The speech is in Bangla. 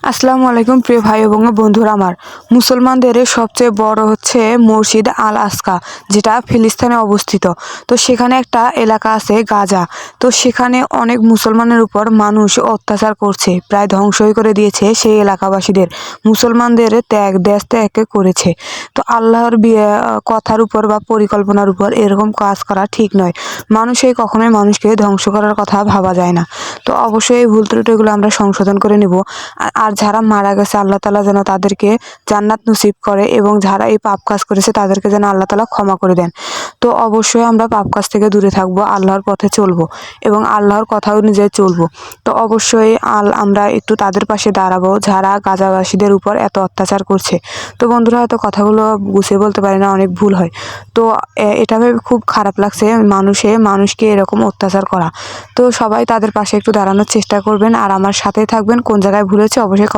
আসসালামু আলাইকুম প্রিয় ভাই এবং বন্ধুরা আমার। মুসলমানদের সবচেয়ে বড় হচ্ছে মসজিদ আল আকসা, যেটা ফিলিস্তিনে অবস্থিত। তো সেখানে একটা এলাকা আছে গাজা। তো সেখানে অনেক মুসলমানের উপর মানুষ অত্যাচার করছে, প্রায় ধ্বংসই করে দিয়েছে সেই এলাকাবাসীদের। মুসলমানদের দেশ ত্যাগ করেছে। তো আল্লাহর কথার উপর বা পরিকল্পনার উপর এরকম কাজ করা ঠিক নয়। মানুষই কখনোই মানুষকে ধ্বংস করার কথা ভাবা যায় না। তো অবশ্যই এই ভুল ত্রুটিগুলো আমরা সংশোধন করে নেব। আর যারা মারা গেছে আল্লাহ তাআলা যেন তাদেরকে জান্নাত নসিব করে, এবং যারা এই পাপ কাজ করেছে তাদেরকে যেন আল্লাহ তাআলা ক্ষমা করে দেন। তো অবশ্যই আমরা পাপ কাজ থেকে দূরে থাকবো, আল্লাহর পথে চলবো এবং আল্লাহর কথা অনুযায়ী চলবো। তো অবশ্যই আমরা একটু তাদের পাশে দাঁড়াবো যারা গাজাবাসীদের উপর এত অত্যাচার করছে। তো বন্ধুরা, হয়তো কথাগুলো গুছিয়ে বলতে পারি না, অনেক ভুল হয়। তো এটা ভেবে খুব খারাপ লাগছে মানুষকে এরকম অত্যাচার করা। তো সবাই তাদের পাশে একটু দাঁড়ানোর চেষ্টা করবেন আর আমার সাথেই থাকবেন। কোন জায়গায় ভুল হয়েছে অবশ্যই